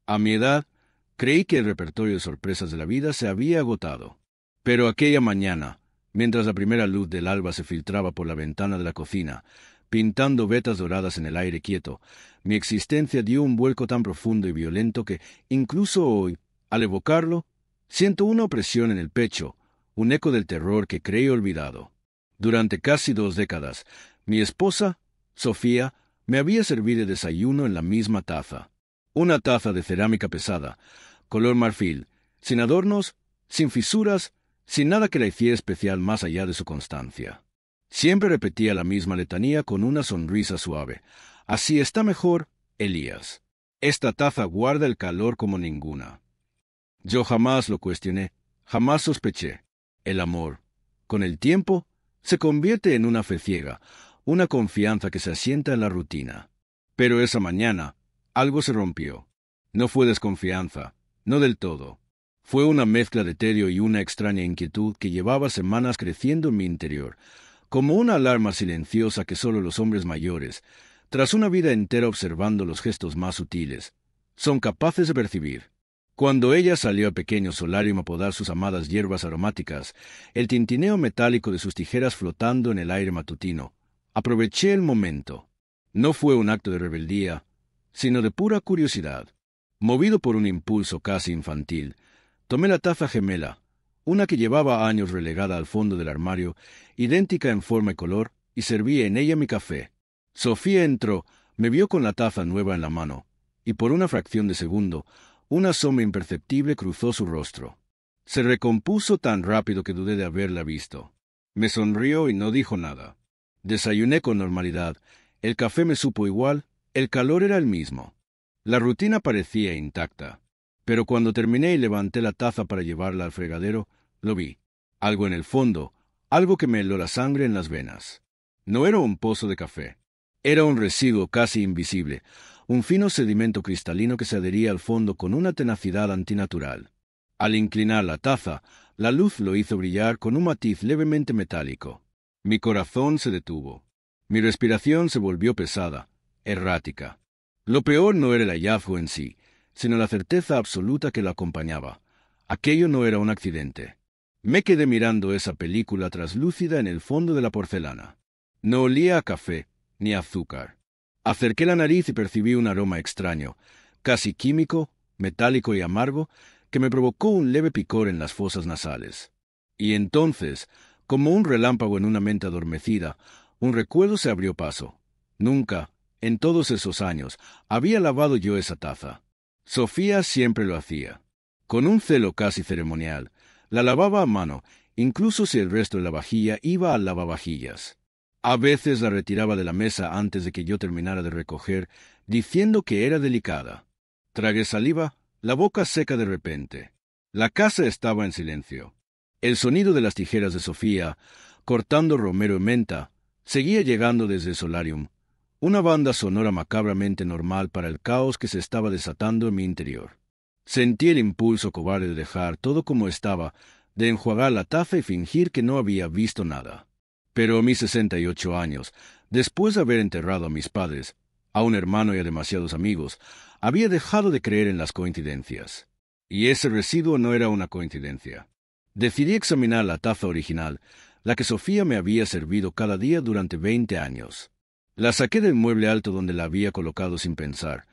A mi edad, creí que el repertorio de sorpresas de la vida se había agotado. Pero aquella mañana, mientras la primera luz del alba se filtraba por la ventana de la cocina, pintando vetas doradas en el aire quieto, mi existencia dio un vuelco tan profundo y violento que, incluso hoy, al evocarlo, siento una opresión en el pecho, un eco del terror que creí olvidado. Durante casi 2 décadas, mi esposa, Sofía, me había servido de desayuno en la misma taza. Una taza de cerámica pesada, color marfil, sin adornos, sin fisuras, sin nada que la hiciera especial más allá de su constancia. Siempre repetía la misma letanía con una sonrisa suave. Así está mejor, Elías. Esta taza guarda el calor como ninguna. Yo jamás lo cuestioné, jamás sospeché. El amor, con el tiempo, se convierte en una fe ciega, una confianza que se asienta en la rutina. Pero esa mañana, algo se rompió. No fue desconfianza, no del todo. Fue una mezcla de tedio y una extraña inquietud que llevaba semanas creciendo en mi interior, como una alarma silenciosa que solo los hombres mayores, tras una vida entera observando los gestos más sutiles, son capaces de percibir. Cuando ella salió al pequeño solarium a podar sus amadas hierbas aromáticas, el tintineo metálico de sus tijeras flotando en el aire matutino, aproveché el momento. No fue un acto de rebeldía, sino de pura curiosidad. Movido por un impulso casi infantil, tomé la taza gemela, una que llevaba años relegada al fondo del armario, idéntica en forma y color, y serví en ella mi café. Sofía entró, me vio con la taza nueva en la mano, y por una fracción de segundo, una sombra imperceptible cruzó su rostro. Se recompuso tan rápido que dudé de haberla visto. Me sonrió y no dijo nada. Desayuné con normalidad, el café me supo igual, el calor era el mismo. La rutina parecía intacta. Pero cuando terminé y levanté la taza para llevarla al fregadero, lo vi. Algo en el fondo, algo que me heló la sangre en las venas. No era un pozo de café. Era un residuo casi invisible, un fino sedimento cristalino que se adhería al fondo con una tenacidad antinatural. Al inclinar la taza, la luz lo hizo brillar con un matiz levemente metálico. Mi corazón se detuvo. Mi respiración se volvió pesada, errática. Lo peor no era el hallazgo en sí, sino la certeza absoluta que lo acompañaba. Aquello no era un accidente. Me quedé mirando esa película traslúcida en el fondo de la porcelana. No olía a café, ni a azúcar. Acerqué la nariz y percibí un aroma extraño, casi químico, metálico y amargo, que me provocó un leve picor en las fosas nasales. Y entonces, como un relámpago en una mente adormecida, un recuerdo se abrió paso. Nunca, en todos esos años, había lavado yo esa taza. Sofía siempre lo hacía. Con un celo casi ceremonial, la lavaba a mano, incluso si el resto de la vajilla iba al lavavajillas. A veces la retiraba de la mesa antes de que yo terminara de recoger, diciendo que era delicada. Tragué saliva, la boca seca de repente. La casa estaba en silencio. El sonido de las tijeras de Sofía, cortando romero y menta, seguía llegando desde el solarium, una banda sonora macabramente normal para el caos que se estaba desatando en mi interior. Sentí el impulso cobarde de dejar todo como estaba, de enjuagar la taza y fingir que no había visto nada. Pero a mis 68 años, después de haber enterrado a mis padres, a un hermano y a demasiados amigos, había dejado de creer en las coincidencias. Y ese residuo no era una coincidencia. Decidí examinar la taza original, la que Sofía me había servido cada día durante 20 años. La saqué del mueble alto donde la había colocado sin pensar,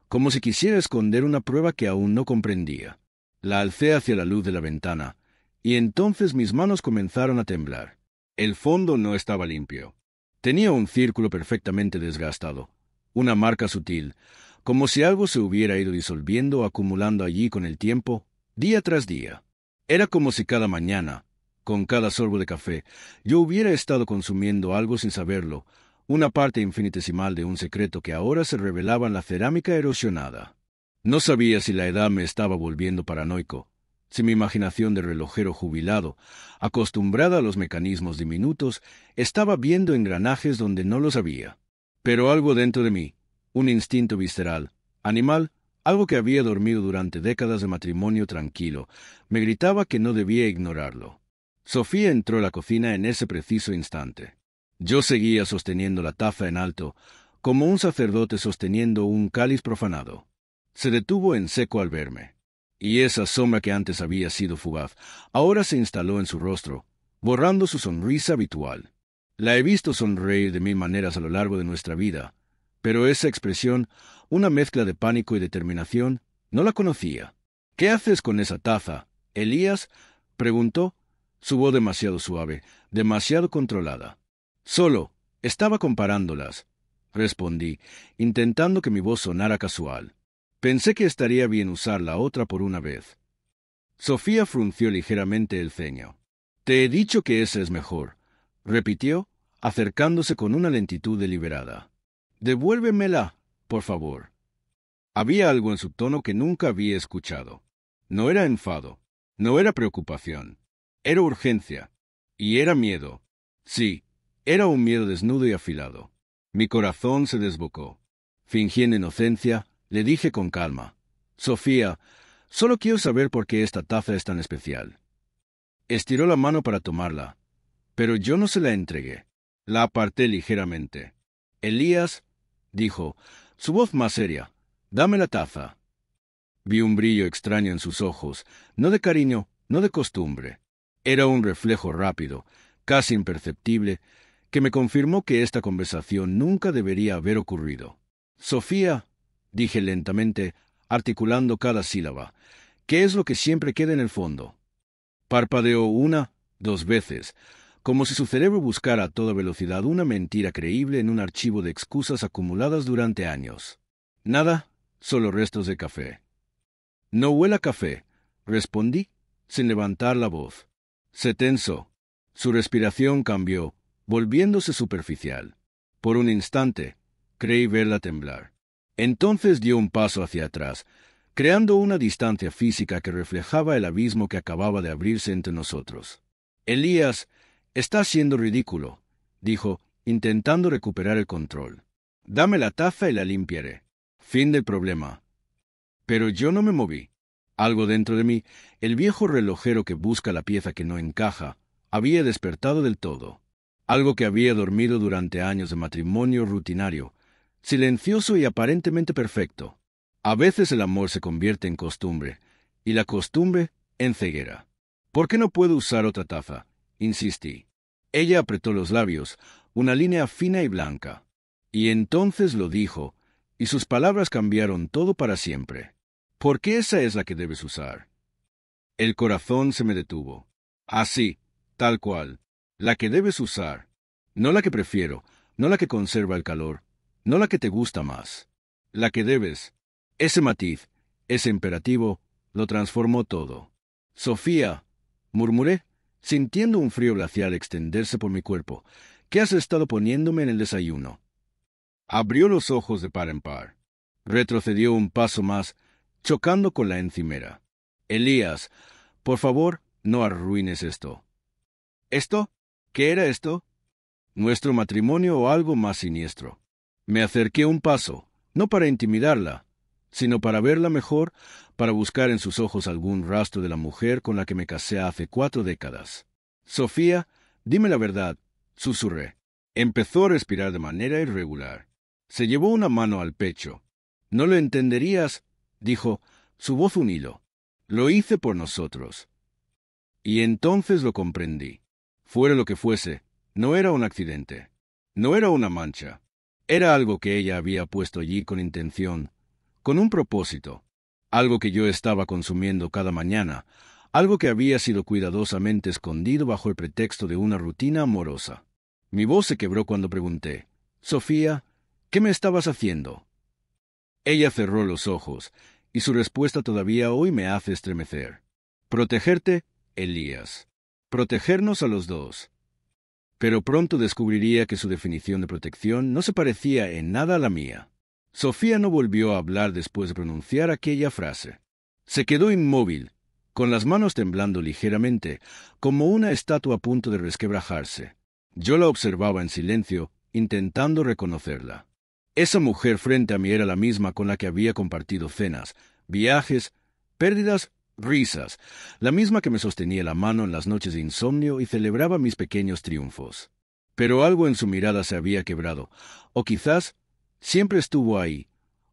como si quisiera esconder una prueba que aún no comprendía. La alcé hacia la luz de la ventana, y entonces mis manos comenzaron a temblar. El fondo no estaba limpio. Tenía un círculo perfectamente desgastado, una marca sutil, como si algo se hubiera ido disolviendo o acumulando allí con el tiempo, día tras día. Era como si cada mañana, con cada sorbo de café, yo hubiera estado consumiendo algo sin saberlo, una parte infinitesimal de un secreto que ahora se revelaba en la cerámica erosionada. No sabía si la edad me estaba volviendo paranoico, si mi imaginación de relojero jubilado, acostumbrada a los mecanismos diminutos, estaba viendo engranajes donde no los había. Pero algo dentro de mí, un instinto visceral, animal, algo que había dormido durante décadas de matrimonio tranquilo, me gritaba que no debía ignorarlo. Sofía entró a la cocina en ese preciso instante. Yo seguía sosteniendo la taza en alto, como un sacerdote sosteniendo un cáliz profanado. Se detuvo en seco al verme, y esa sombra que antes había sido fugaz, ahora se instaló en su rostro, borrando su sonrisa habitual. La he visto sonreír de mil maneras a lo largo de nuestra vida, pero esa expresión, una mezcla de pánico y determinación, no la conocía. —¿Qué haces con esa taza, Elías? —preguntó, su voz demasiado suave, demasiado controlada. —Solo, estaba comparándolas —respondí, intentando que mi voz sonara casual. Pensé que estaría bien usar la otra por una vez. Sofía frunció ligeramente el ceño. —Te he dicho que esa es mejor —repitió, acercándose con una lentitud deliberada. —Devuélvemela, por favor. Había algo en su tono que nunca había escuchado. No era enfado, no era preocupación, era urgencia, y era miedo. Sí, era un miedo desnudo y afilado. Mi corazón se desbocó. Fingiendo inocencia, le dije con calma: —Sofía, solo quiero saber por qué esta taza es tan especial. Estiró la mano para tomarla, pero yo no se la entregué. La aparté ligeramente. —Elías —dijo, su voz más seria—, dame la taza. Vi un brillo extraño en sus ojos, no de cariño, no de costumbre. Era un reflejo rápido, casi imperceptible, que me confirmó que esta conversación nunca debería haber ocurrido. —Sofía —dije lentamente, articulando cada sílaba—, ¿qué es lo que siempre queda en el fondo? Parpadeó una, dos veces, como si su cerebro buscara a toda velocidad una mentira creíble en un archivo de excusas acumuladas durante años. —Nada, solo restos de café. —No huele a café —respondí, sin levantar la voz. Se tensó. Su respiración cambió, volviéndose superficial. Por un instante, creí verla temblar. Entonces dio un paso hacia atrás, creando una distancia física que reflejaba el abismo que acababa de abrirse entre nosotros. —Elías, estás siendo ridículo —dijo, intentando recuperar el control. —Dame la taza y la limpiaré. Fin del problema. Pero yo no me moví. Algo dentro de mí, el viejo relojero que busca la pieza que no encaja, había despertado del todo. Algo que había dormido durante años de matrimonio rutinario, silencioso y aparentemente perfecto. A veces el amor se convierte en costumbre, y la costumbre en ceguera. —¿Por qué no puedo usar otra taza? —insistí. Ella apretó los labios, una línea fina y blanca. Y entonces lo dijo, y sus palabras cambiaron todo para siempre. —¿Por qué esa es la que debes usar? El corazón se me detuvo. Así, tal cual, la que debes usar. No la que prefiero, no la que conserva el calor, no la que te gusta más. La que debes. Ese matiz, ese imperativo, lo transformó todo. —Sofía —murmuré, sintiendo un frío glacial extenderse por mi cuerpo—, ¿qué has estado poniéndome en el desayuno? Abrió los ojos de par en par. Retrocedió un paso más, chocando con la encimera. —Elías, por favor, no arruines esto. —¿Esto? ¿Qué era esto? ¿Nuestro matrimonio o algo más siniestro? Me acerqué un paso, no para intimidarla, sino para verla mejor, para buscar en sus ojos algún rastro de la mujer con la que me casé hace 4 décadas. —Sofía, dime la verdad —susurré. Empezó a respirar de manera irregular. Se llevó una mano al pecho. —No lo entenderías —dijo, su voz un hilo—. Lo hice por nosotros. Y entonces lo comprendí. Fuera lo que fuese, no era un accidente. No era una mancha. Era algo que ella había puesto allí con intención, con un propósito. Algo que yo estaba consumiendo cada mañana. Algo que había sido cuidadosamente escondido bajo el pretexto de una rutina amorosa. Mi voz se quebró cuando pregunté: —Sofía, ¿qué me estabas haciendo? Ella cerró los ojos, y su respuesta todavía hoy me hace estremecer. —Protegerte, Elías. Protegernos a los dos. Pero pronto descubriría que su definición de protección no se parecía en nada a la mía. Sofía no volvió a hablar después de pronunciar aquella frase. Se quedó inmóvil, con las manos temblando ligeramente, como una estatua a punto de resquebrajarse. Yo la observaba en silencio, intentando reconocerla. Esa mujer frente a mí era la misma con la que había compartido cenas, viajes, pérdidas, risas, la misma que me sostenía la mano en las noches de insomnio y celebraba mis pequeños triunfos. Pero algo en su mirada se había quebrado, o quizás siempre estuvo ahí,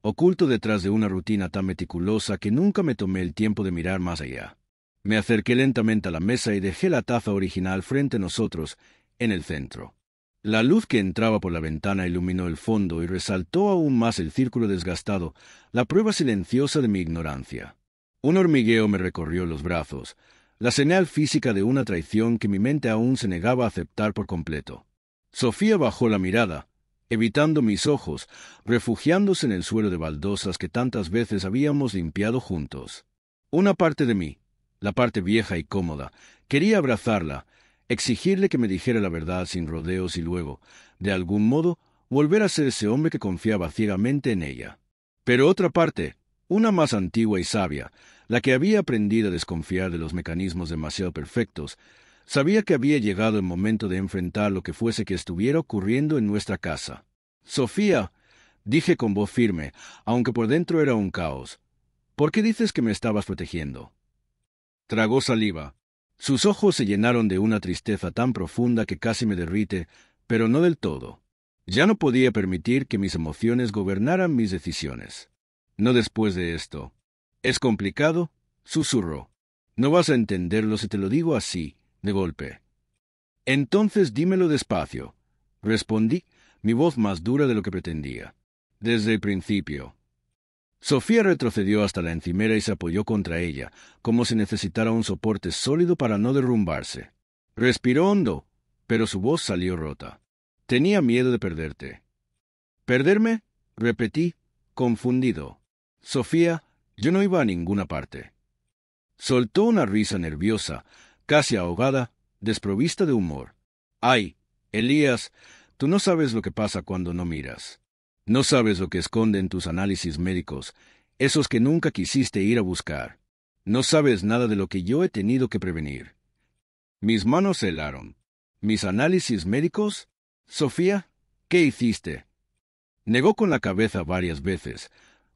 oculto detrás de una rutina tan meticulosa que nunca me tomé el tiempo de mirar más allá. Me acerqué lentamente a la mesa y dejé la taza original frente a nosotros, en el centro. La luz que entraba por la ventana iluminó el fondo y resaltó aún más el círculo desgastado, la prueba silenciosa de mi ignorancia. Un hormigueo me recorrió los brazos, la señal física de una traición que mi mente aún se negaba a aceptar por completo. Sofía bajó la mirada, evitando mis ojos, refugiándose en el suelo de baldosas que tantas veces habíamos limpiado juntos. Una parte de mí, la parte vieja y cómoda, quería abrazarla, exigirle que me dijera la verdad sin rodeos y luego, de algún modo, volver a ser ese hombre que confiaba ciegamente en ella. Pero otra parte, una más antigua y sabia, la que había aprendido a desconfiar de los mecanismos demasiado perfectos, sabía que había llegado el momento de enfrentar lo que fuese que estuviera ocurriendo en nuestra casa. «Sofía», dije con voz firme, aunque por dentro era un caos, «¿por qué dices que me estabas protegiendo?» Tragó saliva. Sus ojos se llenaron de una tristeza tan profunda que casi me derrite, pero no del todo. Ya no podía permitir que mis emociones gobernaran mis decisiones. No después de esto. «¿Es complicado?», susurró. «No vas a entenderlo si te lo digo así, de golpe». «Entonces dímelo despacio», respondí, mi voz más dura de lo que pretendía. «Desde el principio». Sofía retrocedió hasta la encimera y se apoyó contra ella, como si necesitara un soporte sólido para no derrumbarse. Respiró hondo, pero su voz salió rota. «Tenía miedo de perderte». «¿Perderme?», repetí, confundido. «Sofía, yo no iba a ninguna parte». Soltó una risa nerviosa, casi ahogada, desprovista de humor. «Ay, Elías, tú no sabes lo que pasa cuando no miras. No sabes lo que esconden tus análisis médicos, esos que nunca quisiste ir a buscar. No sabes nada de lo que yo he tenido que prevenir». Mis manos se helaron. ¿Mis análisis médicos? «Sofía, ¿qué hiciste?». Negó con la cabeza varias veces,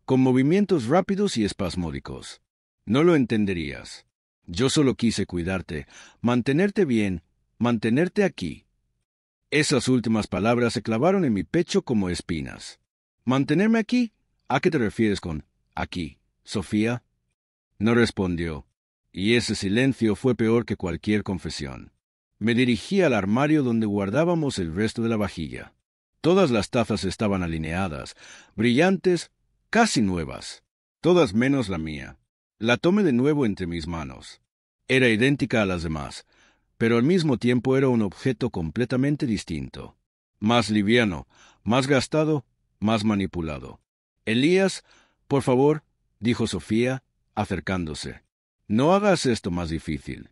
con movimientos rápidos y espasmódicos. «No lo entenderías. Yo solo quise cuidarte, mantenerte bien, mantenerte aquí». Esas últimas palabras se clavaron en mi pecho como espinas. «¿Mantenerme aquí? ¿A qué te refieres con aquí, Sofía?». No respondió, y ese silencio fue peor que cualquier confesión. Me dirigí al armario donde guardábamos el resto de la vajilla. Todas las tazas estaban alineadas, brillantes, casi nuevas, todas menos la mía. La tomé de nuevo entre mis manos. Era idéntica a las demás, pero al mismo tiempo era un objeto completamente distinto. Más liviano, más gastado, más manipulado. «Elías, por favor», dijo Sofía, acercándose. «No hagas esto más difícil.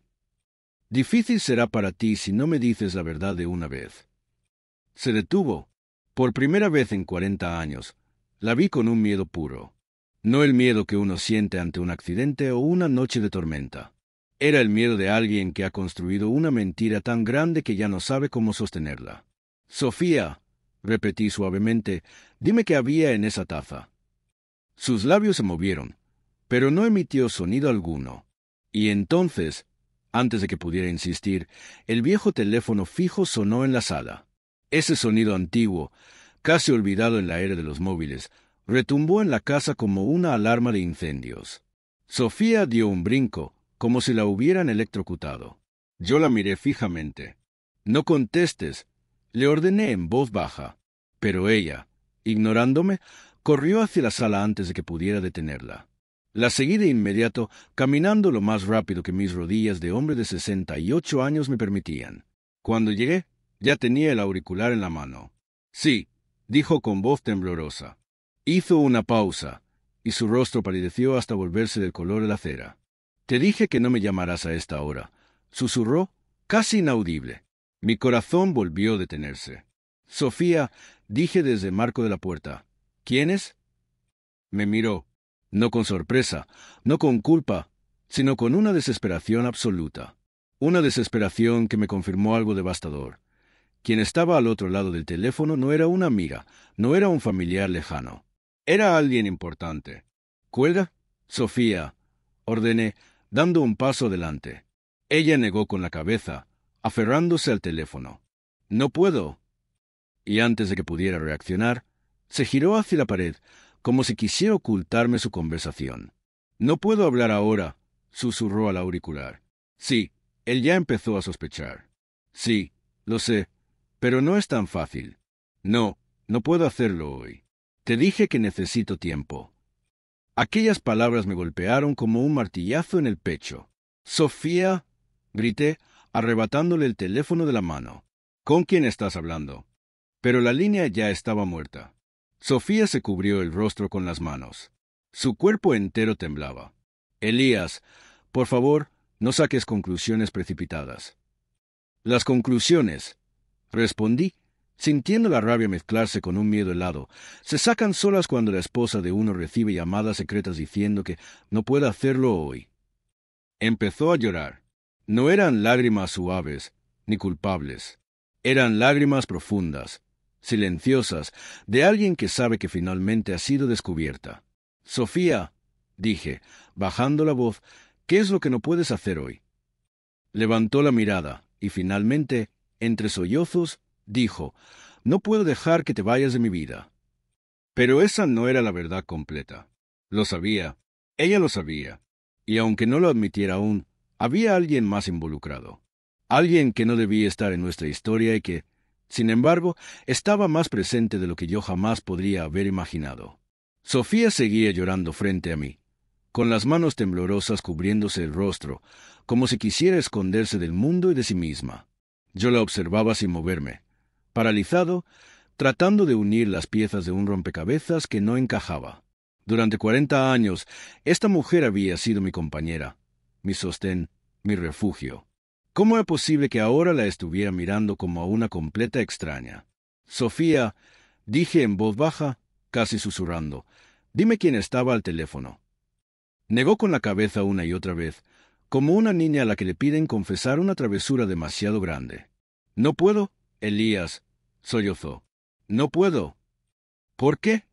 Difícil será para ti si no me dices la verdad de una vez». Se detuvo. Por primera vez en 40 años, la vi con un miedo puro. No el miedo que uno siente ante un accidente o una noche de tormenta. Era el miedo de alguien que ha construido una mentira tan grande que ya no sabe cómo sostenerla. «Sofía», repetí suavemente, «dime qué había en esa taza». Sus labios se movieron, pero no emitió sonido alguno. Y entonces, antes de que pudiera insistir, el viejo teléfono fijo sonó en la sala. Ese sonido antiguo, casi olvidado en la era de los móviles, retumbó en la casa como una alarma de incendios. Sofía dio un brinco, como si la hubieran electrocutado. Yo la miré fijamente. «No contestes», le ordené en voz baja. Pero ella, ignorándome, corrió hacia la sala antes de que pudiera detenerla. La seguí de inmediato, caminando lo más rápido que mis rodillas de hombre de 68 años me permitían. Cuando llegué, ya tenía el auricular en la mano. «Sí», dijo con voz temblorosa. Hizo una pausa, y su rostro palideció hasta volverse del color de la cera. «Te dije que no me llamarás a esta hora», susurró, casi inaudible. Mi corazón volvió a detenerse. «Sofía», dije desde el marco de la puerta. «¿Quién es?». Me miró, no con sorpresa, no con culpa, sino con una desesperación absoluta. Una desesperación que me confirmó algo devastador. Quien estaba al otro lado del teléfono no era una amiga, no era un familiar lejano. Era alguien importante. «¿Cuelga?». «Sofía», ordené, dando un paso adelante. Ella negó con la cabeza, aferrándose al teléfono. «No puedo». Y antes de que pudiera reaccionar, se giró hacia la pared, como si quisiera ocultarme su conversación. «No puedo hablar ahora», susurró al auricular. Sí, él ya empezó a sospechar. Sí, lo sé, pero no es tan fácil. No, no puedo hacerlo hoy. Te dije que necesito tiempo. Aquellas palabras me golpearon como un martillazo en el pecho. «Sofía», grité, arrebatándole el teléfono de la mano. «¿Con quién estás hablando?» Pero la línea ya estaba muerta. Sofía se cubrió el rostro con las manos. Su cuerpo entero temblaba. «Elías, por favor, no saques conclusiones precipitadas». «Las conclusiones», respondí, sintiendo la rabia mezclarse con un miedo helado, «se sacan solas cuando la esposa de uno recibe llamadas secretas diciendo que no puede hacerlo hoy». Empezó a llorar. No eran lágrimas suaves ni culpables. Eran lágrimas profundas, silenciosas, de alguien que sabe que finalmente ha sido descubierta. «Sofía», dije, bajando la voz, «¿qué es lo que no puedes hacer hoy?» Levantó la mirada y finalmente, entre sollozos, dijo, «No puedo dejar que te vayas de mi vida». Pero esa no era la verdad completa. Lo sabía. Ella lo sabía. Y aunque no lo admitiera aún, había alguien más involucrado. Alguien que no debía estar en nuestra historia y que, sin embargo, estaba más presente de lo que yo jamás podría haber imaginado. Sofía seguía llorando frente a mí, con las manos temblorosas cubriéndose el rostro, como si quisiera esconderse del mundo y de sí misma. Yo la observaba sin moverme, paralizado, tratando de unir las piezas de un rompecabezas que no encajaba. Durante 40 años, esta mujer había sido mi compañera, mi sostén, mi refugio. ¿Cómo era posible que ahora la estuviera mirando como a una completa extraña? «Sofía», dije en voz baja, casi susurrando, «dime quién estaba al teléfono». Negó con la cabeza una y otra vez, como una niña a la que le piden confesar una travesura demasiado grande. «No puedo, Elías», sollozó. «No puedo». «¿Por qué?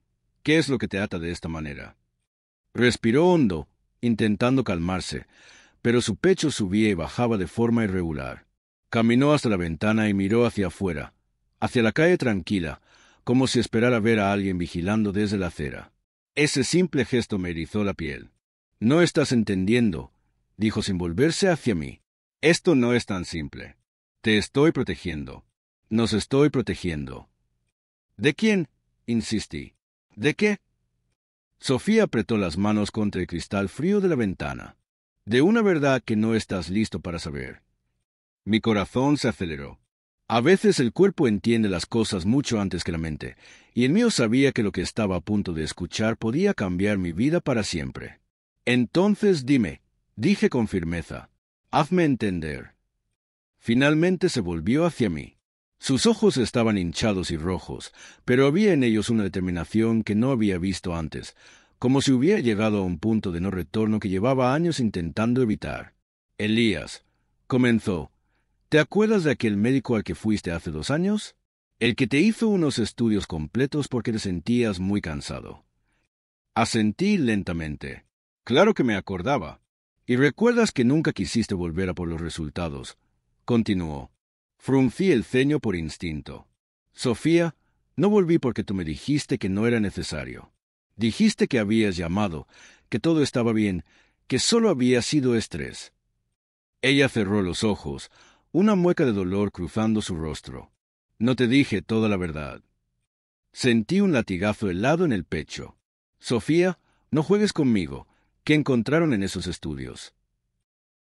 ¿Qué es lo que te ata de esta manera?» Respiró hondo, intentando calmarse, pero su pecho subía y bajaba de forma irregular. Caminó hasta la ventana y miró hacia afuera, hacia la calle tranquila, como si esperara ver a alguien vigilando desde la acera. Ese simple gesto me erizó la piel. «No estás entendiendo», dijo sin volverse hacia mí. «Esto no es tan simple. Te estoy protegiendo. Nos estoy protegiendo». «¿De quién?», insistí. «¿De qué?». Sofía apretó las manos contra el cristal frío de la ventana. «De una verdad que no estás listo para saber». Mi corazón se aceleró. A veces el cuerpo entiende las cosas mucho antes que la mente, y el mío sabía que lo que estaba a punto de escuchar podía cambiar mi vida para siempre. «Entonces dime», dije con firmeza, «hazme entender». Finalmente se volvió hacia mí. Sus ojos estaban hinchados y rojos, pero había en ellos una determinación que no había visto antes, como si hubiera llegado a un punto de no retorno que llevaba años intentando evitar. «Elías», comenzó, «¿te acuerdas de aquel médico al que fuiste hace 2 años? El que te hizo unos estudios completos porque te sentías muy cansado». Asentí lentamente. Claro que me acordaba. «¿Y recuerdas que nunca quisiste volver a por los resultados?», continuó. Fruncí el ceño por instinto. «Sofía, no volví porque tú me dijiste que no era necesario. Dijiste que habías llamado, que todo estaba bien, que solo había sido estrés». Ella cerró los ojos, una mueca de dolor cruzando su rostro. «No te dije toda la verdad». Sentí un latigazo helado en el pecho. «Sofía, no juegues conmigo. ¿Qué encontraron en esos estudios?»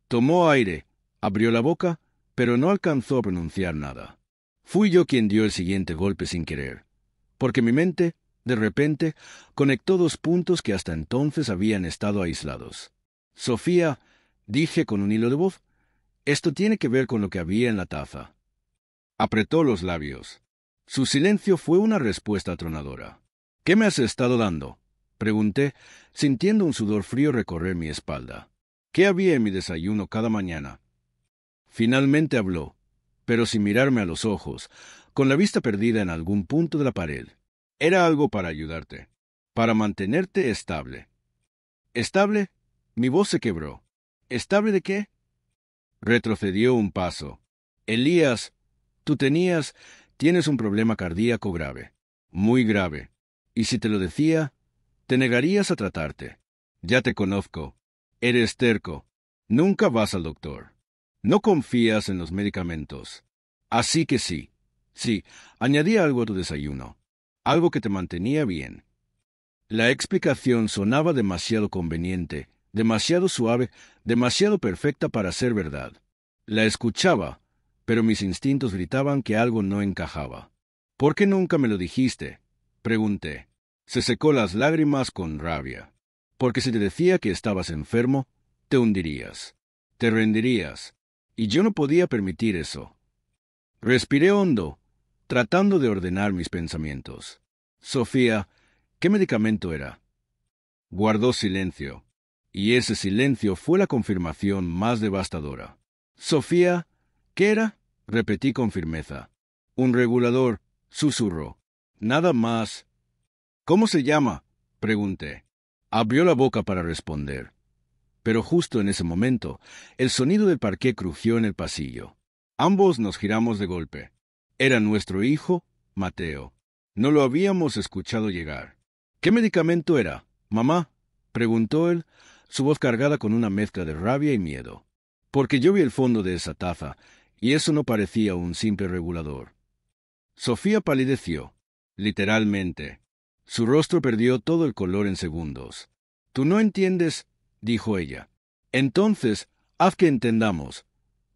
Tomó aire, abrió la boca, pero no alcanzó a pronunciar nada. Fui yo quien dio el siguiente golpe sin querer, porque mi mente, de repente, conectó 2 puntos que hasta entonces habían estado aislados. «Sofía», dije con un hilo de voz, «esto tiene que ver con lo que había en la taza». Apretó los labios. Su silencio fue una respuesta atronadora. «¿Qué me has estado dando?», pregunté, sintiendo un sudor frío recorrer mi espalda. «¿Qué había en mi desayuno cada mañana?». Finalmente habló, pero sin mirarme a los ojos, con la vista perdida en algún punto de la pared. «Era algo para ayudarte, para mantenerte estable». «¿Estable?». Mi voz se quebró. «¿Estable de qué?». Retrocedió un paso. «Elías, tienes un problema cardíaco grave, muy grave. Y si te lo decía, Te negarías a tratarte. Ya te conozco. Eres terco. Nunca vas al doctor. No confías en los medicamentos. Así que sí. Sí, añadí algo a tu desayuno. Algo que te mantenía bien. La explicación sonaba demasiado conveniente, demasiado suave, demasiado perfecta para ser verdad. La escuchaba, pero mis instintos gritaban que algo no encajaba. ¿Por qué nunca me lo dijiste?, pregunté. Se secó las lágrimas con rabia. Porque si te decía que estabas enfermo, te hundirías. Te rendirías. Y yo no podía permitir eso. Respiré hondo, tratando de ordenar mis pensamientos. Sofía, ¿qué medicamento era? Guardó silencio. Y ese silencio fue la confirmación más devastadora. Sofía, ¿qué era? Repetí con firmeza. Un regulador, susurró. Nada más. ¿Cómo se llama?, pregunté. Abrió la boca para responder. Pero justo en ese momento, el sonido del parqué crujió en el pasillo. Ambos nos giramos de golpe. Era nuestro hijo, Mateo. No lo habíamos escuchado llegar. ¿Qué medicamento era, mamá?, preguntó él, su voz cargada con una mezcla de rabia y miedo. Porque yo vi el fondo de esa taza, y eso no parecía un simple regulador. Sofía palideció, literalmente. Su rostro perdió todo el color en segundos. «Tú no entiendes», dijo ella. «Entonces, haz que entendamos»,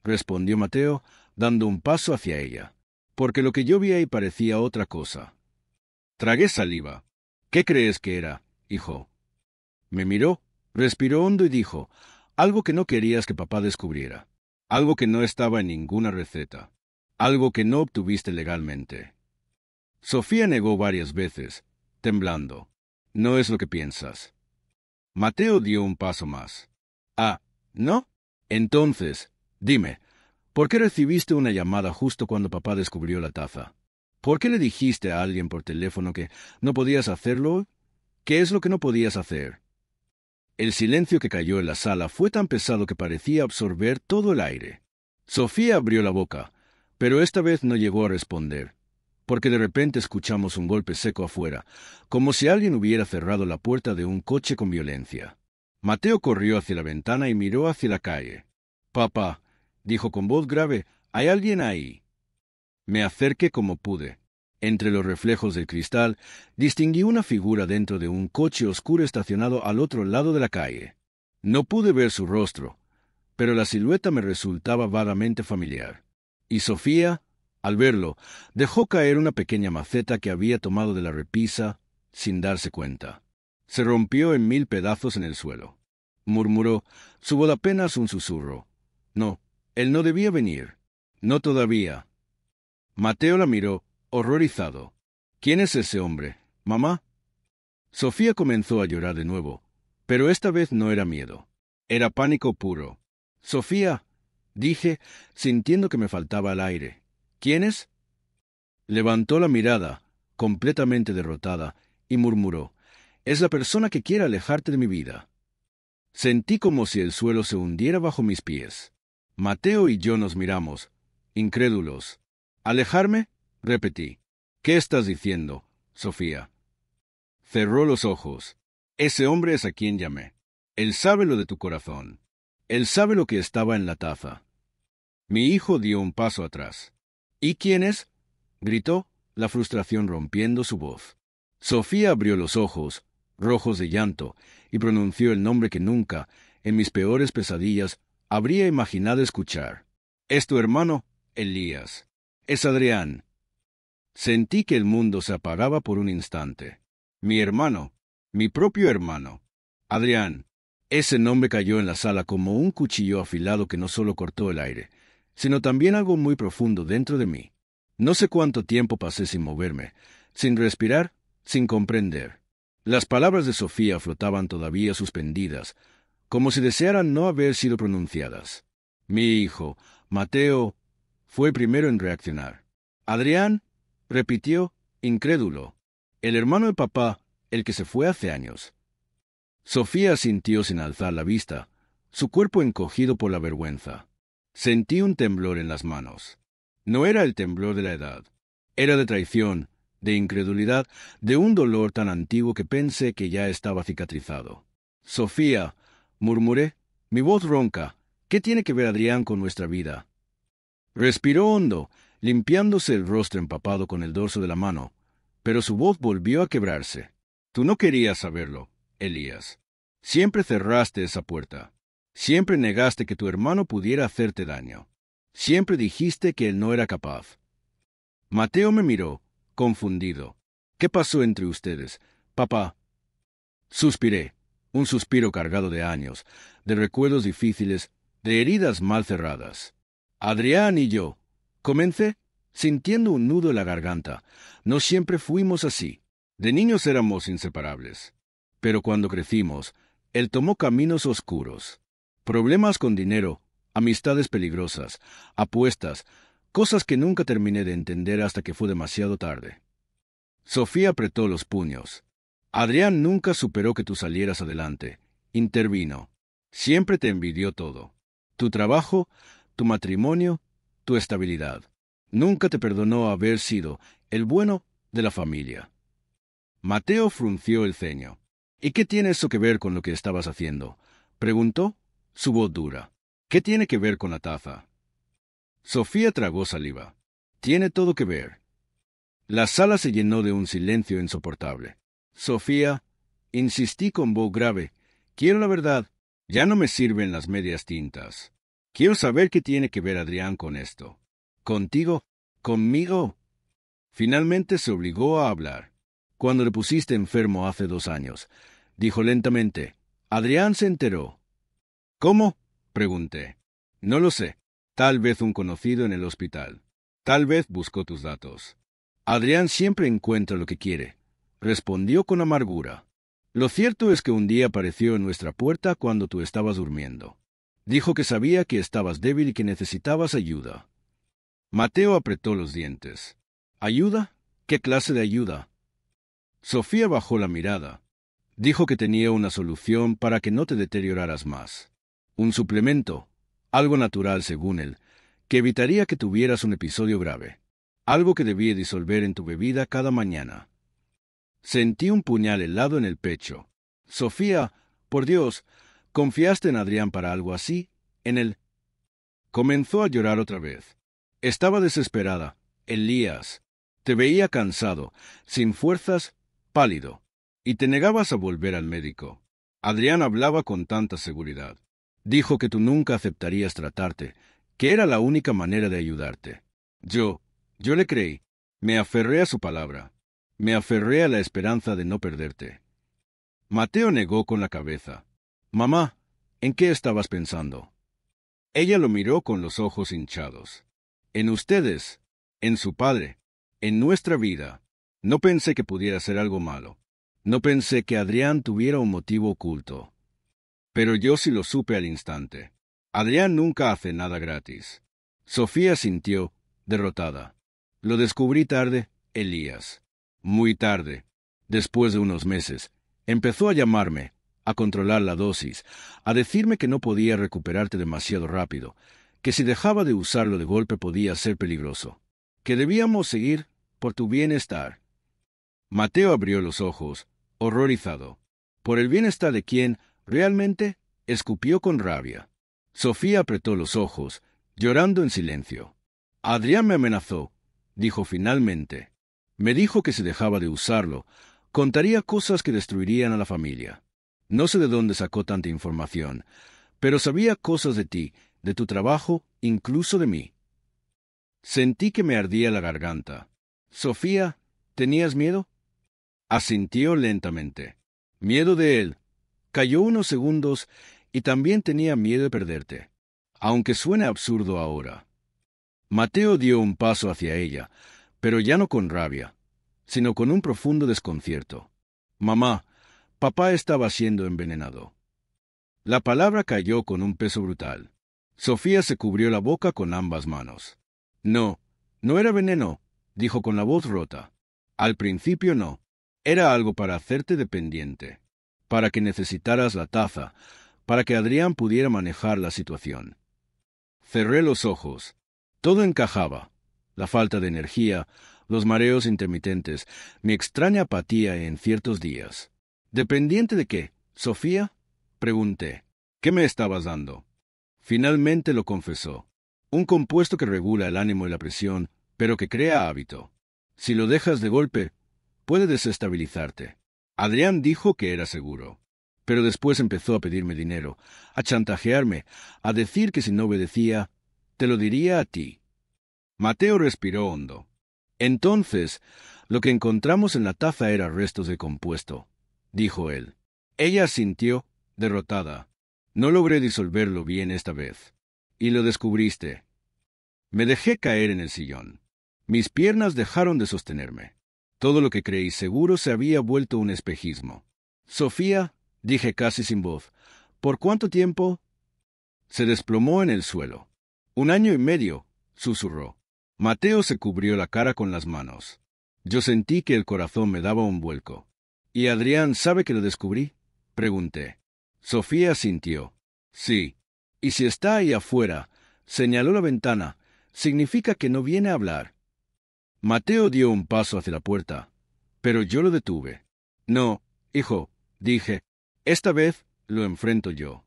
respondió Mateo, dando un paso hacia ella. Porque lo que yo vi ahí parecía otra cosa. Tragué saliva. «¿Qué crees que era, hijo?» Me miró, respiró hondo y dijo, algo que no querías que papá descubriera. Algo que no estaba en ninguna receta. Algo que no obtuviste legalmente. Sofía negó varias veces, temblando. «No es lo que piensas». Mateo dio un paso más. «Ah, ¿no? Entonces, dime, ¿por qué recibiste una llamada justo cuando papá descubrió la taza? ¿Por qué le dijiste a alguien por teléfono que no podías hacerlo? ¿Qué es lo que no podías hacer?» El silencio que cayó en la sala fue tan pesado que parecía absorber todo el aire. Sofía abrió la boca, pero esta vez no llegó a responder, porque de repente escuchamos un golpe seco afuera, como si alguien hubiera cerrado la puerta de un coche con violencia. Mateo corrió hacia la ventana y miró hacia la calle. «Papá», dijo con voz grave, «¿hay alguien ahí?» Me acerqué como pude. Entre los reflejos del cristal, distinguí una figura dentro de un coche oscuro estacionado al otro lado de la calle. No pude ver su rostro, pero la silueta me resultaba vagamente familiar. Y Sofía, al verlo, dejó caer una pequeña maceta que había tomado de la repisa, sin darse cuenta. Se rompió en 1000 pedazos en el suelo. Murmuró, su voz apenas un susurro. «No, él no debía venir. No todavía». Mateo la miró, horrorizado. «¿Quién es ese hombre, mamá?» Sofía comenzó a llorar de nuevo, pero esta vez no era miedo. Era pánico puro. «Sofía», dije, sintiendo que me faltaba el aire. «¿Quién es?» Levantó la mirada, completamente derrotada, y murmuró, «Es la persona que quiere alejarte de mi vida». Sentí como si el suelo se hundiera bajo mis pies. Mateo y yo nos miramos, incrédulos. «¿Alejarme?», repetí. «¿Qué estás diciendo, Sofía?» Cerró los ojos. «Ese hombre es a quien llamé. Él sabe lo de tu corazón. Él sabe lo que estaba en la taza». Mi hijo dio un paso atrás. «¿Y quién es?», gritó, la frustración rompiendo su voz. Sofía abrió los ojos, rojos de llanto, y pronunció el nombre que nunca, en mis peores pesadillas, habría imaginado escuchar. «Es tu hermano, Elías. Es Adrián». Sentí que el mundo se apagaba por un instante. Mi hermano, mi propio hermano. Adrián. Ese nombre cayó en la sala como un cuchillo afilado que no solo cortó el aire, sino también algo muy profundo dentro de mí. No sé cuánto tiempo pasé sin moverme, sin respirar, sin comprender. Las palabras de Sofía flotaban todavía suspendidas, como si desearan no haber sido pronunciadas. Mi hijo, Mateo, fue el primero en reaccionar. «Adrián», repitió, incrédulo. «El hermano de papá, el que se fue hace años». Sofía asintió sin alzar la vista, su cuerpo encogido por la vergüenza. Sentí un temblor en las manos. No era el temblor de la edad. Era de traición, de incredulidad, de un dolor tan antiguo que pensé que ya estaba cicatrizado. Sofía, murmuré, mi voz ronca, ¿qué tiene que ver Adrián con nuestra vida? Respiró hondo, limpiándose el rostro empapado con el dorso de la mano, pero su voz volvió a quebrarse. Tú no querías saberlo, Elías. Siempre cerraste esa puerta. Siempre negaste que tu hermano pudiera hacerte daño. Siempre dijiste que él no era capaz. Mateo me miró, confundido. ¿Qué pasó entre ustedes, papá? Suspiré, un suspiro cargado de años, de recuerdos difíciles, de heridas mal cerradas. Adrián y yo, comencé, sintiendo un nudo en la garganta. No siempre fuimos así. De niños éramos inseparables. Pero cuando crecimos, él tomó caminos oscuros. Problemas con dinero, amistades peligrosas, apuestas, cosas que nunca terminé de entender hasta que fue demasiado tarde. Sofía apretó los puños. Adrián nunca superó que tú salieras adelante. Intervino. Siempre te envidió todo. Tu trabajo, tu matrimonio, tu estabilidad. Nunca te perdonó haber sido el bueno de la familia. Mateo frunció el ceño. ¿Y qué tiene eso que ver con lo que estabas haciendo? Preguntó, su voz dura. ¿Qué tiene que ver con la taza? Sofía tragó saliva. Tiene todo que ver. La sala se llenó de un silencio insoportable. Sofía, insistí con voz grave, quiero la verdad. Ya no me sirven las medias tintas. Quiero saber qué tiene que ver Adrián con esto. ¿Contigo? ¿Conmigo? Finalmente se obligó a hablar. Cuando le pusiste enfermo hace 2 años, dijo lentamente, Adrián se enteró. ¿Cómo? Pregunté. No lo sé. Tal vez un conocido en el hospital. Tal vez buscó tus datos. Adrián siempre encuentra lo que quiere, respondió con amargura. Lo cierto es que un día apareció en nuestra puerta cuando tú estabas durmiendo. Dijo que sabía que estabas débil y que necesitabas ayuda. Mateo apretó los dientes. ¿Ayuda? ¿Qué clase de ayuda? Sofía bajó la mirada. Dijo que tenía una solución para que no te deterioraras más. Un suplemento, algo natural según él, que evitaría que tuvieras un episodio grave. Algo que debía disolver en tu bebida cada mañana. Sentí un puñal helado en el pecho. Sofía, por Dios, ¿confiaste en Adrián para algo así? En él. Comenzó a llorar otra vez. Estaba desesperada. Elías, te veía cansado, sin fuerzas, pálido, y te negabas a volver al médico. Adrián hablaba con tanta seguridad. Dijo que tú nunca aceptarías tratarte, que era la única manera de ayudarte. Yo le creí. Me aferré a su palabra. Me aferré a la esperanza de no perderte. Mateo negó con la cabeza. Mamá, ¿en qué estabas pensando? Ella lo miró con los ojos hinchados. En ustedes, en su padre, en nuestra vida. No pensé que pudiera ser algo malo. No pensé que Adrián tuviera un motivo oculto. Pero yo sí lo supe al instante. Adrián nunca hace nada gratis. Sofía sintió, derrotada. Lo descubrí tarde, Elías. Muy tarde. Después de unos meses, empezó a llamarme, a controlar la dosis, a decirme que no podía recuperarte demasiado rápido, que si dejaba de usarlo de golpe podía ser peligroso, que debíamos seguir por tu bienestar. Mateo abrió los ojos, horrorizado. ¿Por el bienestar de quién? Realmente, escupió con rabia. Sofía apretó los ojos, llorando en silencio. Adrián me amenazó, dijo finalmente. Me dijo que si dejaba de usarlo, contaría cosas que destruirían a la familia. No sé de dónde sacó tanta información, pero sabía cosas de ti, de tu trabajo, incluso de mí. Sentí que me ardía la garganta. Sofía, ¿tenías miedo? Asintió lentamente. Miedo de él. Calló unos segundos y también tenía miedo de perderte, aunque suene absurdo ahora. Mateo dio un paso hacia ella, pero ya no con rabia, sino con un profundo desconcierto. Mamá, papá estaba siendo envenenado. La palabra cayó con un peso brutal. Sofía se cubrió la boca con ambas manos. No, no era veneno, dijo con la voz rota. Al principio no. Era algo para hacerte dependiente, para que necesitaras la taza, para que Adrián pudiera manejar la situación. Cerré los ojos. Todo encajaba. La falta de energía, los mareos intermitentes, mi extraña apatía en ciertos días. ¿Dependiente de qué, Sofía? Pregunté. ¿Qué me estabas dando? Finalmente lo confesó. Un compuesto que regula el ánimo y la presión, pero que crea hábito. Si lo dejas de golpe, puede desestabilizarte. Adrián dijo que era seguro. Pero después empezó a pedirme dinero, a chantajearme, a decir que si no obedecía, te lo diría a ti. Mateo respiró hondo. Entonces, lo que encontramos en la taza era restos de compuesto, dijo él. Ella asintió, derrotada. No logré disolverlo bien esta vez. Y lo descubriste. Me dejé caer en el sillón. Mis piernas dejaron de sostenerme. Todo lo que creí seguro se había vuelto un espejismo. Sofía, dije casi sin voz, ¿por cuánto tiempo? Se desplomó en el suelo. 1 año y medio, susurró. Mateo se cubrió la cara con las manos. Yo sentí que el corazón me daba un vuelco. ¿Y Adrián sabe que lo descubrí? Pregunté. Sofía asintió. Sí. Y si está ahí afuera, señaló la ventana, significa que no viene a hablar. Mateo dio un paso hacia la puerta, pero yo lo detuve. No, hijo, dije, esta vez lo enfrento yo.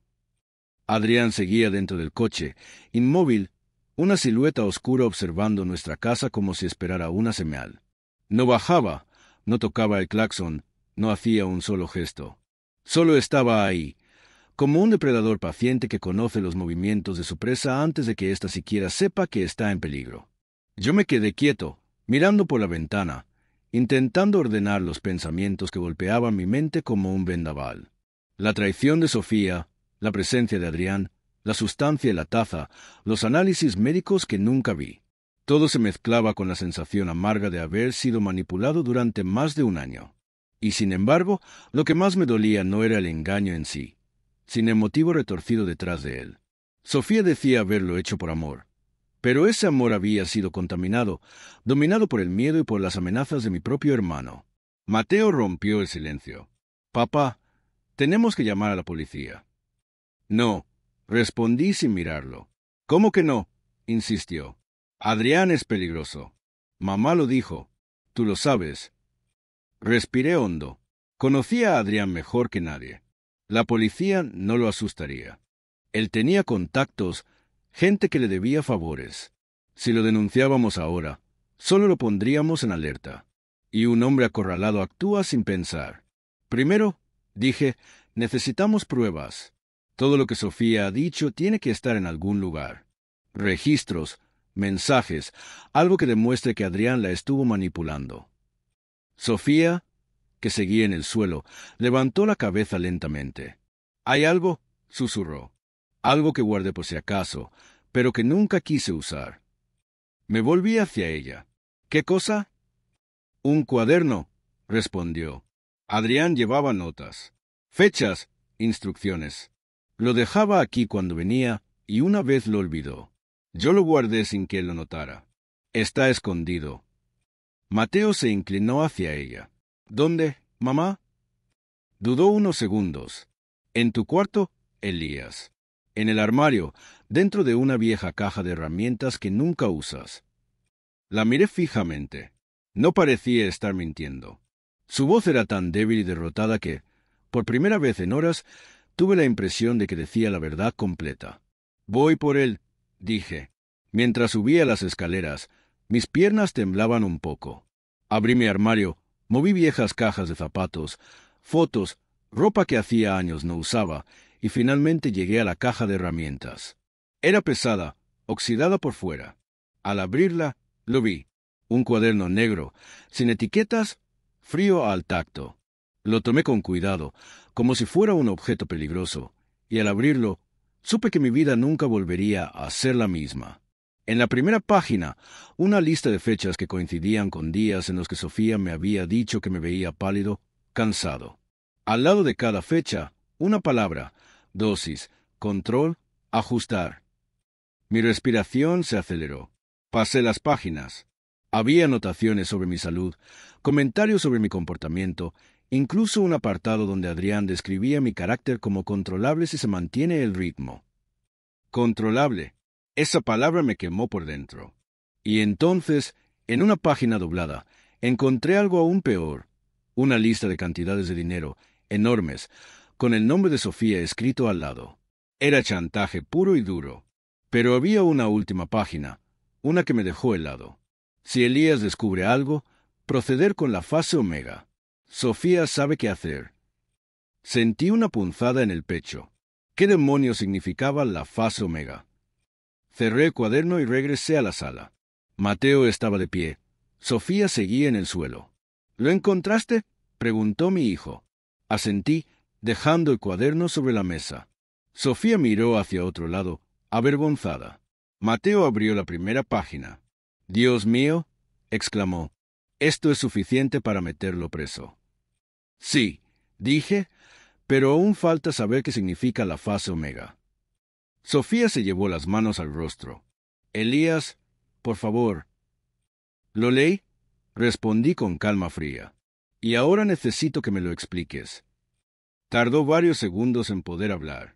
Adrián seguía dentro del coche, inmóvil, una silueta oscura observando nuestra casa como si esperara una señal. No bajaba, no tocaba el claxon, no hacía un solo gesto. Solo estaba ahí, como un depredador paciente que conoce los movimientos de su presa antes de que ésta siquiera sepa que está en peligro. Yo me quedé quieto, mirando por la ventana, intentando ordenar los pensamientos que golpeaban mi mente como un vendaval. La traición de Sofía, la presencia de Adrián, la sustancia y la taza, los análisis médicos que nunca vi. Todo se mezclaba con la sensación amarga de haber sido manipulado durante más de 1 año. Y sin embargo, lo que más me dolía no era el engaño en sí, sino el motivo retorcido detrás de él. Sofía decía haberlo hecho por amor, pero ese amor había sido contaminado, dominado por el miedo y por las amenazas de mi propio hermano. Mateo rompió el silencio. Papá, tenemos que llamar a la policía. No, respondí sin mirarlo. ¿Cómo que no? Insistió. Adrián es peligroso. Mamá lo dijo. Tú lo sabes. Respiré hondo. Conocía a Adrián mejor que nadie. La policía no lo asustaría. Él tenía contactos, gente que le debía favores. Si lo denunciábamos ahora, solo lo pondríamos en alerta. Y un hombre acorralado actúa sin pensar. Primero, dije, necesitamos pruebas. Todo lo que Sofía ha dicho tiene que estar en algún lugar. Registros, mensajes, algo que demuestre que Adrián la estuvo manipulando. Sofía, que seguía en el suelo, levantó la cabeza lentamente. «¿Hay algo?», susurró. «Algo que guardé por si acaso, pero que nunca quise usar». Me volví hacia ella. «¿Qué cosa?». «Un cuaderno», respondió. Adrián llevaba notas. Fechas, instrucciones. Lo dejaba aquí cuando venía y una vez lo olvidó. Yo lo guardé sin que él lo notara. Está escondido. Mateo se inclinó hacia ella. ¿Dónde, mamá? Dudó unos segundos. En tu cuarto, Elías. En el armario, dentro de una vieja caja de herramientas que nunca usas. La miré fijamente. No parecía estar mintiendo. Su voz era tan débil y derrotada que, por primera vez en horas, tuve la impresión de que decía la verdad completa. «Voy por él», dije. Mientras subía las escaleras, mis piernas temblaban un poco. Abrí mi armario, moví viejas cajas de zapatos, fotos, ropa que hacía años no usaba, y finalmente llegué a la caja de herramientas. Era pesada, oxidada por fuera. Al abrirla, lo vi. Un cuaderno negro, sin etiquetas, frío al tacto. Lo tomé con cuidado, como si fuera un objeto peligroso, y al abrirlo, supe que mi vida nunca volvería a ser la misma. En la primera página, una lista de fechas que coincidían con días en los que Sofía me había dicho que me veía pálido, cansado. Al lado de cada fecha, una palabra: dosis, control, ajustar. Mi respiración se aceleró. Pasé las páginas. Había anotaciones sobre mi salud, comentarios sobre mi comportamiento, incluso un apartado donde Adrián describía mi carácter como controlable si se mantiene el ritmo. Controlable. Esa palabra me quemó por dentro. Y entonces En una página doblada, encontré algo aún peor. Una lista de cantidades de dinero, enormes, con el nombre de Sofía escrito al lado. Era chantaje puro y duro. Pero había una última página, una que me dejó helado. Si Elías descubre algo, proceder con la fase omega. Sofía sabe qué hacer. Sentí una punzada en el pecho. ¿Qué demonios significaba la fase omega? Cerré el cuaderno y regresé a la sala. Mateo estaba de pie. Sofía seguía en el suelo. ¿Lo encontraste?, preguntó mi hijo. Asentí, dejando el cuaderno sobre la mesa. Sofía miró hacia otro lado, avergonzada. Mateo abrió la primera página. «Dios mío», exclamó, «esto es suficiente para meterlo preso». «Sí», dije, «pero aún falta saber qué significa la fase omega». Sofía se llevó las manos al rostro. «Elías, por favor». «¿Lo leí?», respondí con calma fría. «Y ahora necesito que me lo expliques». Tardó varios segundos en poder hablar.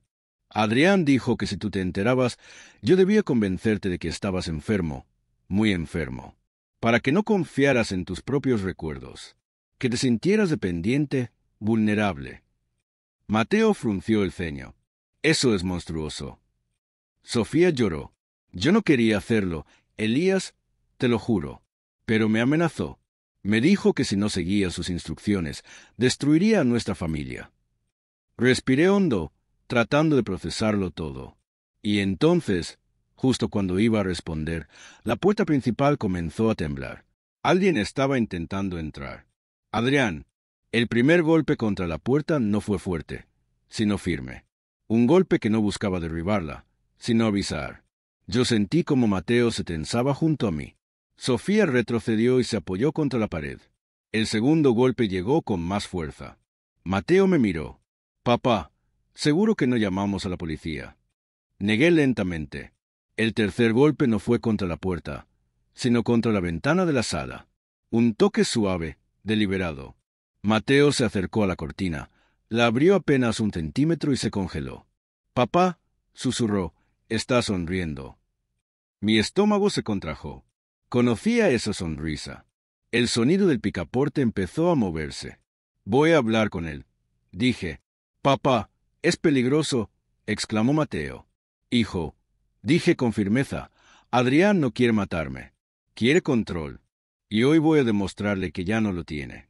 «Adrián dijo que si tú te enterabas, yo debía convencerte de que estabas enfermo, muy enfermo, para que no confiaras en tus propios recuerdos, que te sintieras dependiente, vulnerable». Mateo frunció el ceño. «Eso es monstruoso». Sofía lloró. «Yo no quería hacerlo, Elías, te lo juro. Pero me amenazó. Me dijo que si no seguía sus instrucciones, destruiría a nuestra familia». Respiré hondo, tratando de procesarlo todo. Y entonces, justo cuando iba a responder, la puerta principal comenzó a temblar. Alguien estaba intentando entrar. «Adrián». El primer golpe contra la puerta no fue fuerte, sino firme. Un golpe que no buscaba derribarla, sino avisar. Yo sentí como Mateo se tensaba junto a mí. Sofía retrocedió y se apoyó contra la pared. El segundo golpe llegó con más fuerza. Mateo me miró. «Papá, seguro que no llamamos a la policía». Negué lentamente. El tercer golpe no fue contra la puerta, sino contra la ventana de la sala. Un toque suave, deliberado. Mateo se acercó a la cortina, la abrió apenas 1 centímetro y se congeló. «Papá», susurró, «está sonriendo». Mi estómago se contrajo. Conocía esa sonrisa. El sonido del picaporte empezó a moverse. «Voy a hablar con él», dije. «Papá, es peligroso», exclamó Mateo. «Hijo», dije con firmeza, «Adrián no quiere matarme. Quiere control. Y hoy voy a demostrarle que ya no lo tiene».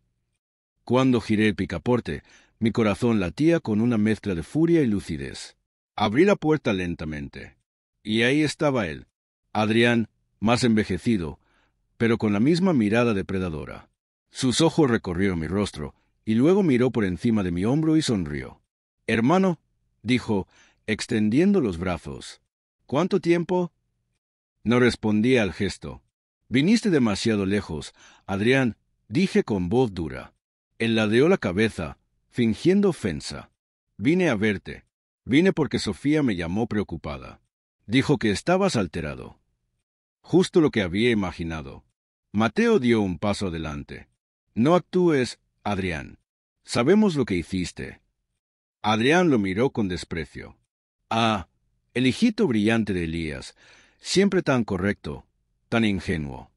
Cuando giré el picaporte, mi corazón latía con una mezcla de furia y lucidez. Abrí la puerta lentamente. Y ahí estaba él, Adrián, más envejecido, pero con la misma mirada depredadora. Sus ojos recorrieron mi rostro, y luego miró por encima de mi hombro y sonrió. «Hermano», dijo, extendiendo los brazos. «¿Cuánto tiempo?» No respondí al gesto. «Viniste demasiado lejos, Adrián», dije con voz dura. Él ladeó la cabeza, fingiendo ofensa. «Vine a verte. Vine porque Sofía me llamó preocupada. Dijo que estabas alterado». Justo lo que había imaginado. Mateo dio un paso adelante. «No actúes, Adrián. Sabemos lo que hiciste». Adrián lo miró con desprecio. «Ah, el hijito brillante de Elías, siempre tan correcto, tan ingenuo».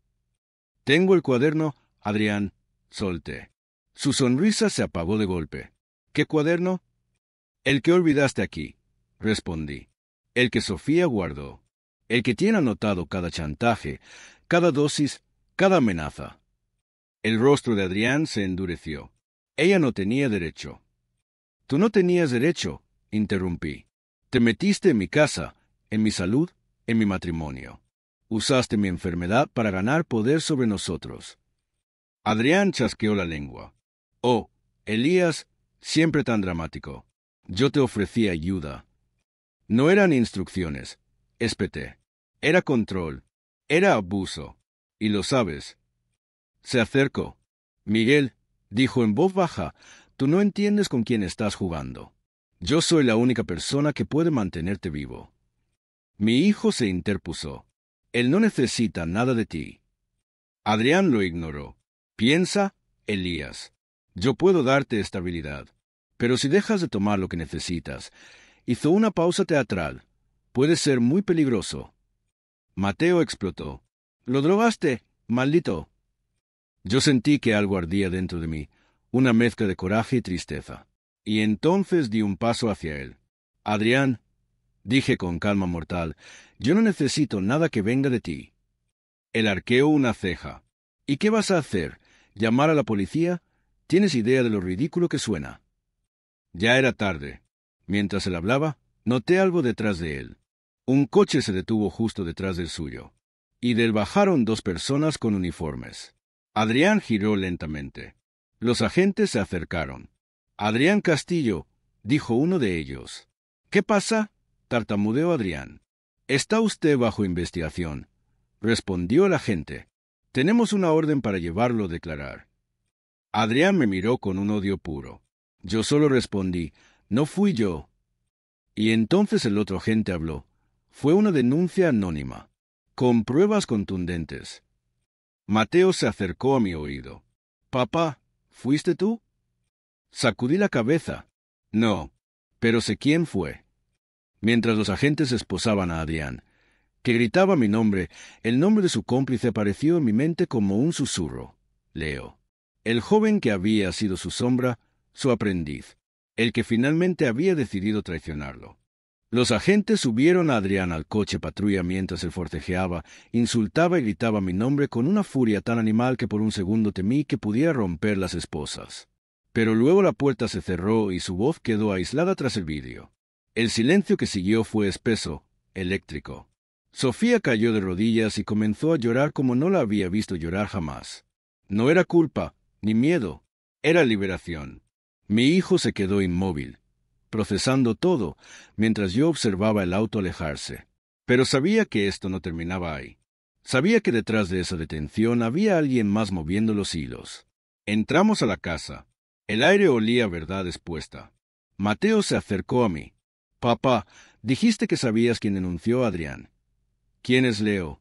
«Tengo el cuaderno, Adrián», solté. Su sonrisa se apagó de golpe. «¿Qué cuaderno?» «El que olvidaste aquí», respondí. «El que Sofía guardó. El que tiene anotado cada chantaje, cada dosis, cada amenaza». El rostro de Adrián se endureció. Ella no tenía derecho. «Tú no tenías derecho», interrumpí. «Te metiste en mi casa, en mi salud, en mi matrimonio. Usaste mi enfermedad para ganar poder sobre nosotros». Adrián chasqueó la lengua. «Oh, Elías, siempre tan dramático. Yo te ofrecí ayuda». «No eran instrucciones», espeté. «Era control. Era abuso. Y lo sabes». Se acercó. «Miguel», dijo en voz baja, «tú no entiendes con quién estás jugando. Yo soy la única persona que puede mantenerte vivo». Mi hijo se interpuso. «Él no necesita nada de ti». Adrián lo ignoró. «Piensa, Elías. Yo puedo darte estabilidad. Pero si dejas de tomar lo que necesitas», hizo una pausa teatral, «puede ser muy peligroso». Mateo explotó. «¿Lo drogaste? ¡Maldito! Yo sentí que algo ardía dentro de mí, una mezcla de coraje y tristeza. Y entonces di un paso hacia él. Adrián, dije con calma mortal, yo no necesito nada que venga de ti. Él arqueó una ceja. ¿Y qué vas a hacer? ¿Llamar a la policía? ¿Tienes idea de lo ridículo que suena? Ya era tarde. Mientras él hablaba, noté algo detrás de él. Un coche se detuvo justo detrás del suyo. Y del bajaron dos personas con uniformes. Adrián giró lentamente. Los agentes se acercaron. Adrián Castillo, dijo uno de ellos. ¿Qué pasa? Tartamudeó Adrián. Está usted bajo investigación, respondió el agente. Tenemos una orden para llevarlo a declarar. Adrián me miró con un odio puro. Yo solo respondí, no fui yo. Y entonces el otro agente habló. Fue una denuncia anónima, con pruebas contundentes. Mateo se acercó a mi oído. Papá, ¿fuiste tú? Sacudí la cabeza. No, pero sé quién fue. Mientras los agentes esposaban a Adrián, que gritaba mi nombre, el nombre de su cómplice apareció en mi mente como un susurro. Leo. El joven que había sido su sombra, su aprendiz, el que finalmente había decidido traicionarlo. Los agentes subieron a Adrián al coche patrulla mientras él forcejeaba, insultaba y gritaba mi nombre con una furia tan animal que por un segundo temí que pudiera romper las esposas. Pero luego la puerta se cerró y su voz quedó aislada tras el vidrio. El silencio que siguió fue espeso, eléctrico. Sofía cayó de rodillas y comenzó a llorar como no la había visto llorar jamás. No era culpa, ni miedo, era liberación. Mi hijo se quedó inmóvil, procesando todo, mientras yo observaba el auto alejarse. Pero sabía que esto no terminaba ahí. Sabía que detrás de esa detención había alguien más moviendo los hilos. Entramos a la casa. El aire olía a verdad expuesta. Mateo se acercó a mí. Papá, dijiste que sabías quién denunció a Adrián. ¿Quién es Leo?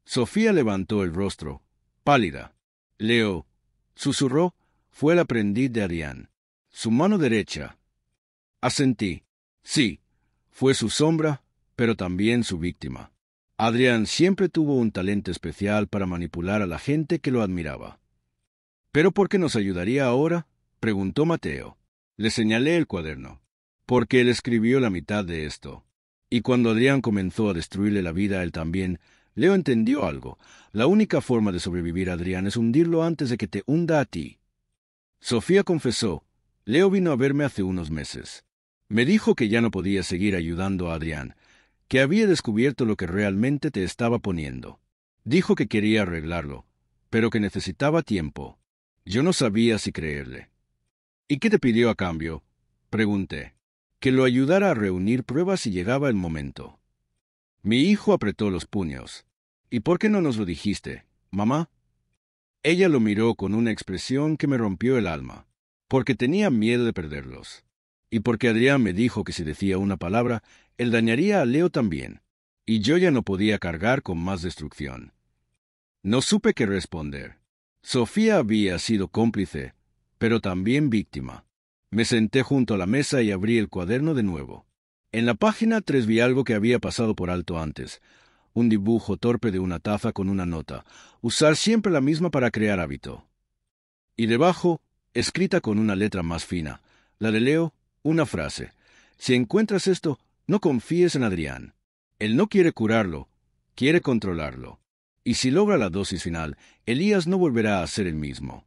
Sofía levantó el rostro, pálida. Leo, susurró, fue el aprendiz de Adrián. Su mano derecha. Asentí. Sí, fue su sombra, pero también su víctima. Adrián siempre tuvo un talento especial para manipular a la gente que lo admiraba. ¿Pero por qué nos ayudaría ahora? Preguntó Mateo. Le señalé el cuaderno. Porque él escribió la mitad de esto. Y cuando Adrián comenzó a destruirle la vida a él también, Leo entendió algo. La única forma de sobrevivir a Adrián es hundirlo antes de que te hunda a ti. Sofía confesó. Leo vino a verme hace unos meses. Me dijo que ya no podía seguir ayudando a Adrián, que había descubierto lo que realmente te estaba poniendo. Dijo que quería arreglarlo, pero que necesitaba tiempo. Yo no sabía si creerle. ¿Y qué te pidió a cambio? Pregunté. Que lo ayudara a reunir pruebas si llegaba el momento. Mi hijo apretó los puños. ¿Y por qué no nos lo dijiste, mamá? Ella lo miró con una expresión que me rompió el alma. Porque tenía miedo de perderlos. Y porque Adrián me dijo que si decía una palabra, él dañaría a Leo también. Y yo ya no podía cargar con más destrucción. No supe qué responder. Sofía había sido cómplice, pero también víctima. Me senté junto a la mesa y abrí el cuaderno de nuevo. En la página 3 vi algo que había pasado por alto antes. Un dibujo torpe de una taza con una nota. Usar siempre la misma para crear hábito. Y debajo, escrita con una letra más fina, la de Leo, una frase. Si encuentras esto, no confíes en Adrián. Él no quiere curarlo, quiere controlarlo. Y si logra la dosis final, Elías no volverá a ser el mismo.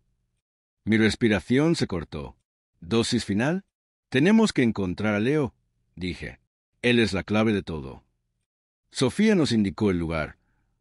Mi respiración se cortó. ¿Dosis final? Tenemos que encontrar a Leo, dije. Él es la clave de todo. Sofía nos indicó el lugar,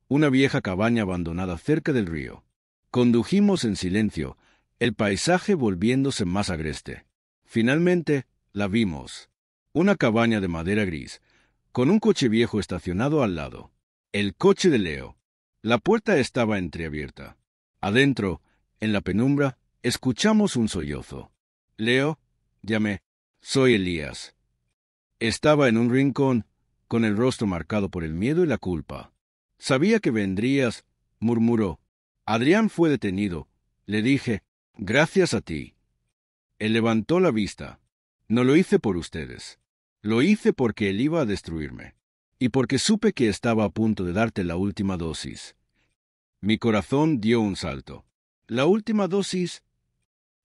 una vieja cabaña abandonada cerca del río. Condujimos en silencio, el paisaje volviéndose más agreste. Finalmente, la vimos. Una cabaña de madera gris, con un coche viejo estacionado al lado. El coche de Leo. La puerta estaba entreabierta. Adentro, en la penumbra, escuchamos un sollozo. Leo, llamé. Soy Elías. Estaba en un rincón, con el rostro marcado por el miedo y la culpa. Sabía que vendrías, murmuró. Adrián fue detenido. Le dije, gracias a ti. Él levantó la vista. No lo hice por ustedes. Lo hice porque él iba a destruirme. Y porque supe que estaba a punto de darte la última dosis. Mi corazón dio un salto. ¿La última dosis?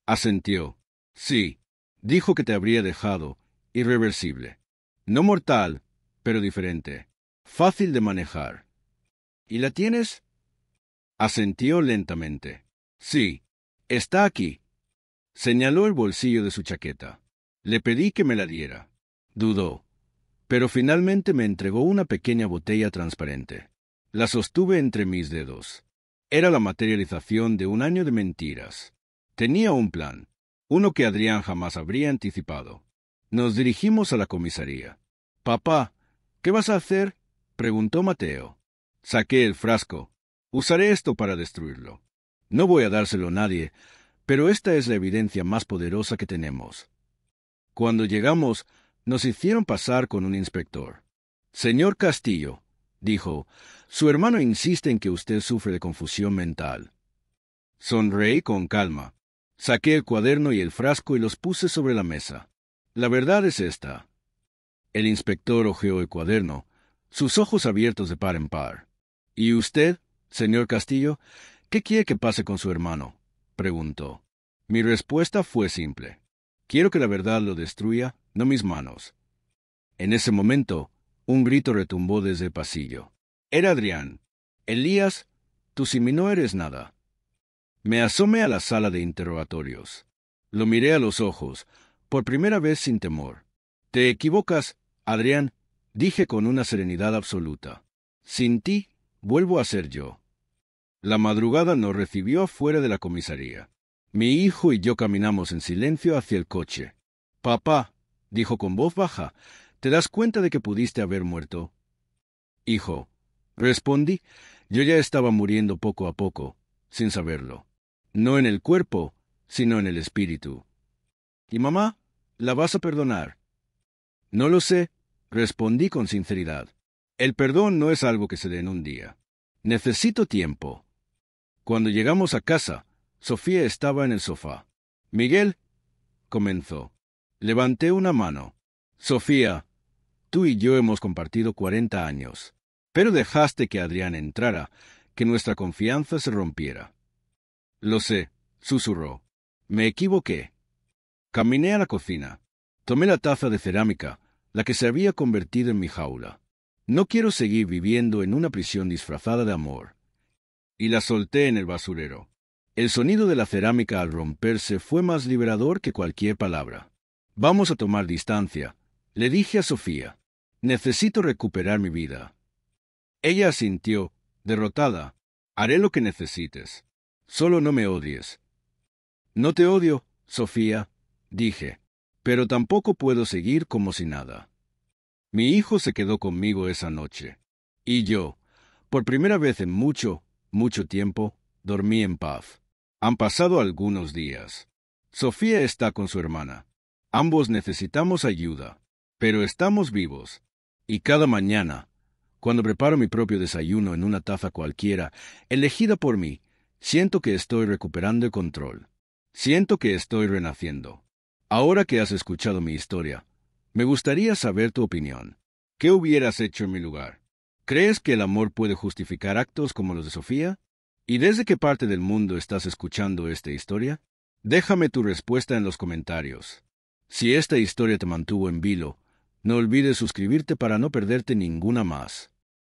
Asentió. Sí. Dijo que te habría dejado irreversible. No mortal, pero diferente. Fácil de manejar. ¿Y la tienes? Asintió lentamente. Sí. Está aquí. Señaló el bolsillo de su chaqueta. Le pedí que me la diera. Dudó, pero finalmente me entregó una pequeña botella transparente. La sostuve entre mis dedos. Era la materialización de un año de mentiras. Tenía un plan, uno que Adrián jamás habría anticipado. Nos dirigimos a la comisaría. «Papá, ¿qué vas a hacer?», preguntó Mateo. Saqué el frasco. «Usaré esto para destruirlo. No voy a dárselo a nadie, pero esta es la evidencia más poderosa que tenemos». Cuando llegamos, nos hicieron pasar con un inspector. «Señor Castillo», dijo, «su hermano insiste en que usted sufre de confusión mental». Sonreí con calma. Saqué el cuaderno y el frasco y los puse sobre la mesa. «La verdad es esta». El inspector hojeó el cuaderno, sus ojos abiertos de par en par. «¿Y usted, señor Castillo, qué quiere que pase con su hermano?», preguntó. Mi respuesta fue simple. Quiero que la verdad lo destruya, no mis manos. En ese momento, un grito retumbó desde el pasillo. Era Adrián. «Elías, tú sin mí no eres nada». Me asomé a la sala de interrogatorios. Lo miré a los ojos, por primera vez sin temor. «Te equivocas, Adrián», dije con una serenidad absoluta. «Sin ti, vuelvo a ser yo». La madrugada nos recibió afuera de la comisaría. Mi hijo y yo caminamos en silencio hacia el coche. «Papá», dijo con voz baja, «¿te das cuenta de que pudiste haber muerto?». «Hijo», respondí, yo ya estaba muriendo poco a poco, sin saberlo. No en el cuerpo, sino en el espíritu. «¿Y mamá? ¿La vas a perdonar?». «No lo sé», respondí con sinceridad. «El perdón no es algo que se dé en un día. Necesito tiempo». Cuando llegamos a casa, Sofía estaba en el sofá. «Miguel», comenzó. Levanté una mano. «Sofía, tú y yo hemos compartido 40 años, pero dejaste que Adrián entrara, que nuestra confianza se rompiera». «Lo sé», susurró. «Me equivoqué». Caminé a la cocina. Tomé la taza de cerámica, la que se había convertido en mi jaula. No quiero seguir viviendo en una prisión disfrazada de amor. Y la solté en el basurero. El sonido de la cerámica al romperse fue más liberador que cualquier palabra. «Vamos a tomar distancia», le dije a Sofía. «Necesito recuperar mi vida». Ella asintió, derrotada. «Haré lo que necesites. Solo no me odies». «No te odio, Sofía», dije, «pero tampoco puedo seguir como si nada». Mi hijo se quedó conmigo esa noche. Y yo, por primera vez en mucho, mucho tiempo, dormí en paz. Han pasado algunos días. Sofía está con su hermana. Ambos necesitamos ayuda, pero estamos vivos. Y cada mañana, cuando preparo mi propio desayuno en una taza cualquiera, elegida por mí, siento que estoy recuperando el control. Siento que estoy renaciendo. Ahora que has escuchado mi historia, me gustaría saber tu opinión. ¿Qué hubieras hecho en mi lugar? ¿Crees que el amor puede justificar actos como los de Sofía? ¿Y desde qué parte del mundo estás escuchando esta historia? Déjame tu respuesta en los comentarios. Si esta historia te mantuvo en vilo, no olvides suscribirte para no perderte ninguna más.